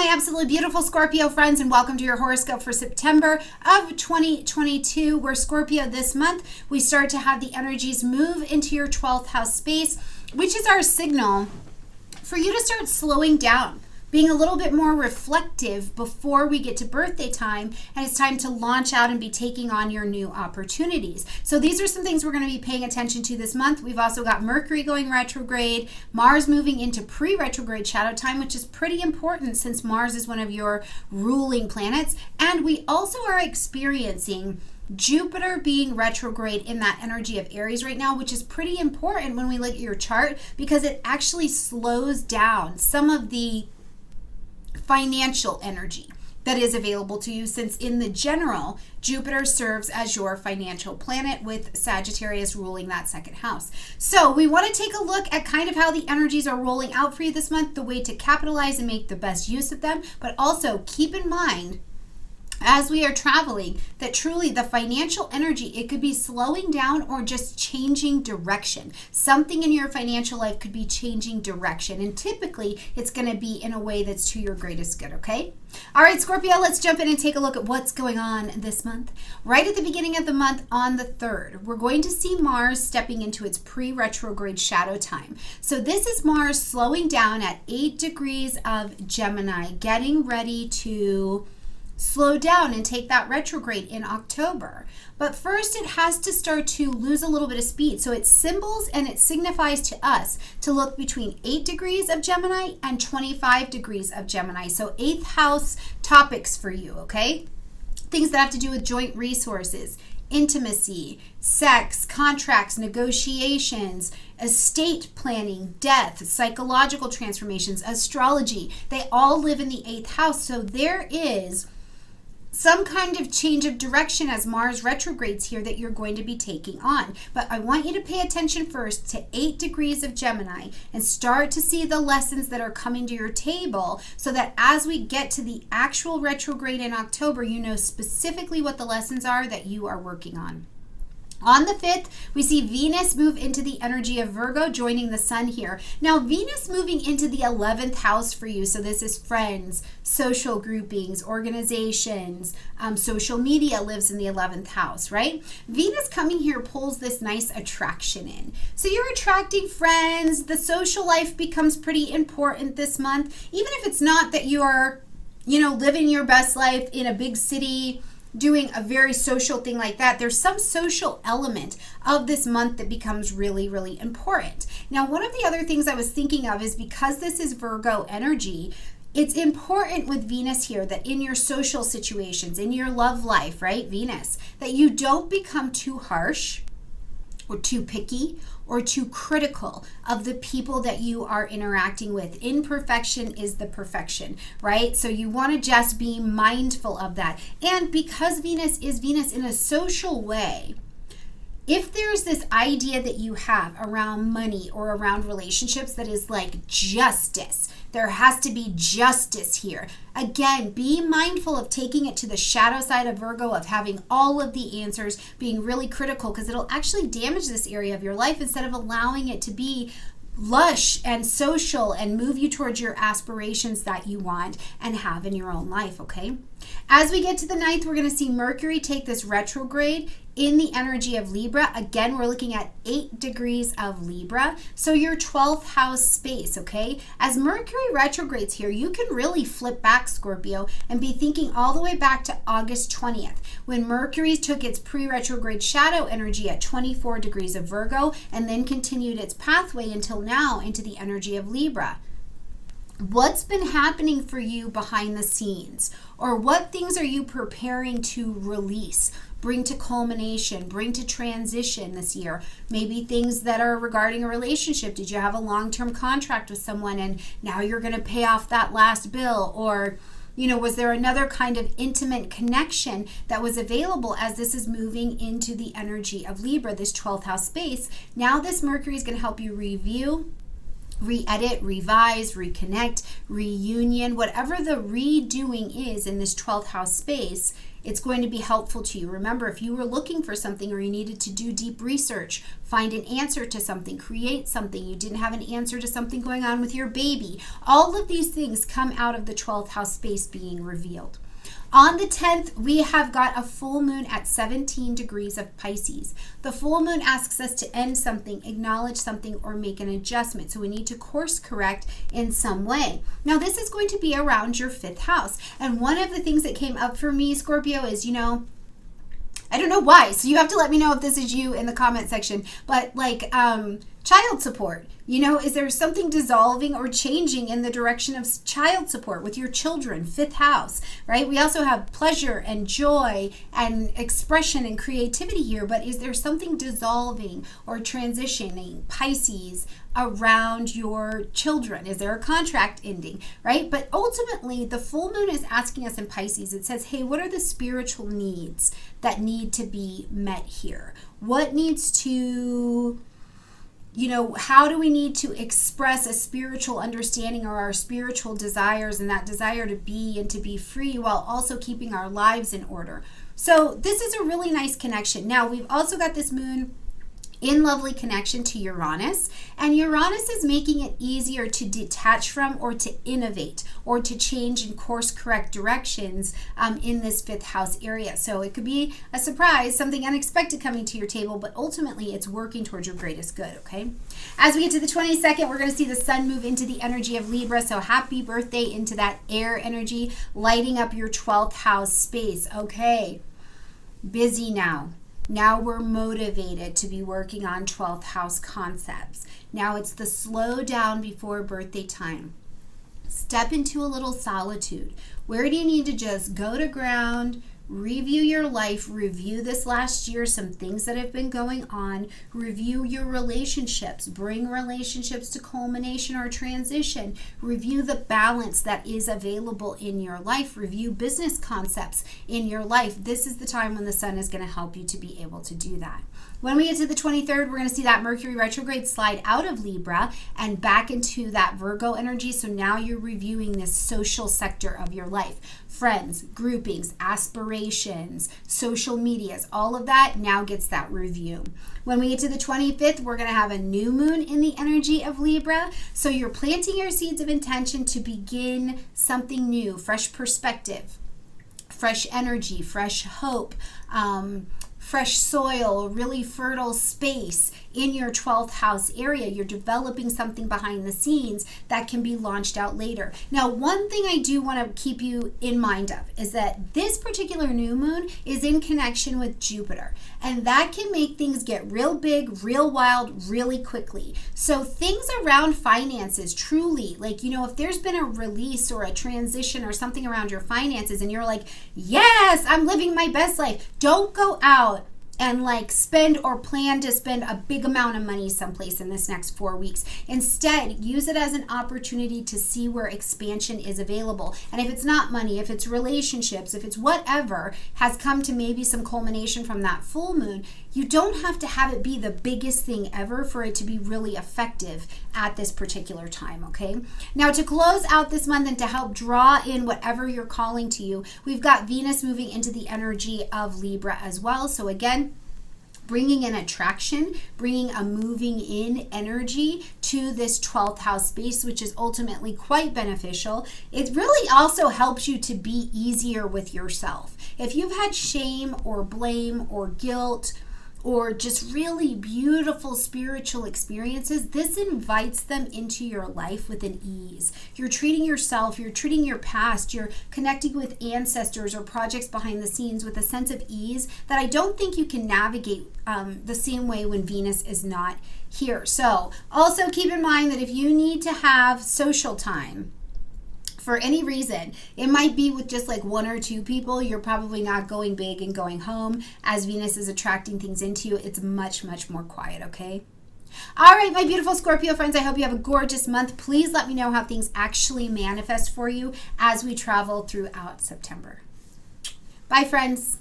my absolutely beautiful Scorpio friends, and welcome to your horoscope for September of 2022. Where Scorpio, this month, we start to have the energies move into your 12th house space, which is our signal for you to start slowing down, being a little bit more reflective before we get to birthday time, and it's time to launch out and be taking on your new opportunities. So these are some things we're going to be paying attention to this month. We've also got Mercury going retrograde, Mars moving into pre-retrograde shadow time, which is pretty important since Mars is one of your ruling planets, and we also are experiencing Jupiter being retrograde in that energy of Aries right now, which is pretty important when we look at your chart because it actually slows down some of the financial energy that is available to you, since in the general, Jupiter serves as your financial planet with Sagittarius ruling that second house. So we want to take a look at kind of how the energies are rolling out for you this month, the way to capitalize and make the best use of them, but also keep in mind as we are traveling that truly the financial energy, it could be slowing down or just changing direction. Something in your financial life could be changing direction, and typically it's going to be in a way that's to your greatest good, okay? All right, Scorpio, let's jump in and take a look at what's going on this month. Right at the beginning of the month on the 3rd, we're going to see Mars stepping into its pre-retrograde shadow time. So this is Mars slowing down at 8 degrees of Gemini, getting ready to slow down and take that retrograde in October. But first it has to start to lose a little bit of speed. So it symbols and it signifies to us to look between 8 degrees of Gemini and 25 degrees of Gemini. So 8th house topics for you, okay? Things that have to do with joint resources, intimacy, sex, contracts, negotiations, estate planning, death, psychological transformations, astrology. They all live in the 8th house. So there is some kind of change of direction as Mars retrogrades here that you're going to be taking on. But I want you to pay attention first to 8 degrees of Gemini and start to see the lessons that are coming to your table, so that as we get to the actual retrograde in October, you know specifically what the lessons are that you are working on. On the 5th, we see Venus move into the energy of Virgo, joining the sun here. Now, Venus moving into the 11th house for you. So this is friends, social groupings, organizations, social media lives in the 11th house, right? Venus coming here pulls this nice attraction in. So you're attracting friends. The social life becomes pretty important this month. Even if it's not that you are, living your best life in a big city, doing a very social thing like that, there's some social element of this month that becomes really, really important. Now, one of the other things I was thinking of is because this is Virgo energy, it's important with Venus here that in your social situations, in your love life, right, Venus, that you don't become too harsh or too picky or too critical of the people that you are interacting with. Imperfection is the perfection, right? So you want to just be mindful of that. And because Venus is Venus in a social way, if there's this idea that you have around money or around relationships that is like justice, there has to be justice here. Again, be mindful of taking it to the shadow side of Virgo, of having all of the answers, being really critical, because it'll actually damage this area of your life instead of allowing it to be lush and social and move you towards your aspirations that you want and have in your own life, okay? As we get to the 9th, we're going to see Mercury take this retrograde in the energy of Libra. Again, we're looking at 8 degrees of Libra. So your 12th house space, okay? As Mercury retrogrades here, you can really flip back, Scorpio, and be thinking all the way back to August 20th, when Mercury took its pre-retrograde shadow energy at 24 degrees of Virgo and then continued its pathway until now into the energy of Libra. What's been happening for you behind the scenes? Or what things are you preparing to release, bring to culmination, bring to transition this year? Maybe things that are regarding a relationship. Did you have a long-term contract with someone and now you're going to pay off that last bill? Or, was there another kind of intimate connection that was available as this is moving into the energy of Libra, this 12th house space? Now this Mercury is going to help you review, re-edit, revise, reconnect, reunion, whatever the redoing is in this 12th house space, it's going to be helpful to you. Remember, if you were looking for something or you needed to do deep research, find an answer to something, create something, you didn't have an answer to something going on with your baby, all of these things come out of the 12th house space being revealed. On the 10th, we have got a full moon at 17 degrees of Pisces. The full moon asks us to end something, acknowledge something, or make an adjustment. So we need to course correct in some way. Now, this is going to be around your 5th house. And one of the things that came up for me, Scorpio, is, I don't know why. So you have to let me know if this is you in the comment section. But child support. Is there something dissolving or changing in the direction of child support with your children? 5th house, right? We also have pleasure and joy and expression and creativity here, but is there something dissolving or transitioning, Pisces, around your children? Is there a contract ending, right? But ultimately, the full moon is asking us in Pisces, it says, hey, what are the spiritual needs that need to be met here? What needs to... how do we need to express a spiritual understanding or our spiritual desires and that desire to be and to be free while also keeping our lives in order? So this is a really nice connection. Now, we've also got this moon in lovely connection to Uranus, and Uranus is making it easier to detach from or to innovate or to change and course correct directions in this 5th house area. So it could be a surprise, something unexpected coming to your table, but ultimately it's working towards your greatest good, okay? As we get to the 22nd, we're going to see the sun move into the energy of Libra, so happy birthday into that air energy, lighting up your 12th house space, okay? Busy now. Now we're motivated to be working on 12th house concepts. Now it's the slow down before birthday time. Step into a little solitude. Where do you need to just go to ground, review your life, review this last year, some things that have been going on, review your relationships, bring relationships to culmination or transition, review the balance that is available in your life, review business concepts in your life. This is the time when the sun is going to help you to be able to do that. When we get to the 23rd, we're going to see that Mercury retrograde slide out of Libra and back into that Virgo energy. So now you're reviewing this social sector of your life. Friends, groupings, aspirations, social medias, all of that now gets that review. When we get to the 25th, we're going to have a new moon in the energy of Libra. So you're planting your seeds of intention to begin something new, fresh perspective, fresh energy, fresh hope, fresh soil, really fertile space in your 12th house area. You're developing something behind the scenes that can be launched out later. Now, one thing I do want to keep you in mind of is that this particular new moon is in connection with Jupiter, and that can make things get real big, real wild, really quickly. So things around finances, truly, if there's been a release or a transition or something around your finances and you're like, yes, I'm living my best life, don't go out and spend or plan to spend a big amount of money someplace in this next 4 weeks. Instead, use it as an opportunity to see where expansion is available. And if it's not money, if it's relationships, if it's whatever has come to maybe some culmination from that full moon, you don't have to have it be the biggest thing ever for it to be really effective at this particular time, okay? Now, to close out this month and to help draw in whatever you're calling to you, we've got Venus moving into the energy of Libra as well. So again, bringing in attraction, bringing a moving in energy to this 12th house space, which is ultimately quite beneficial. It really also helps you to be easier with yourself. If you've had shame or blame or guilt or just really beautiful spiritual experiences, this invites them into your life with an ease. You're treating yourself, you're treating your past, you're connecting with ancestors or projects behind the scenes with a sense of ease that I don't think you can navigate the same way when Venus is not here. So also keep in mind that if you need to have social time, for any reason, it might be with just 1 or 2 people. You're probably not going big and going home. As Venus is attracting things into you, it's much, much more quiet, okay? All right, my beautiful Scorpio friends, I hope you have a gorgeous month. Please let me know how things actually manifest for you as we travel throughout September. Bye, friends.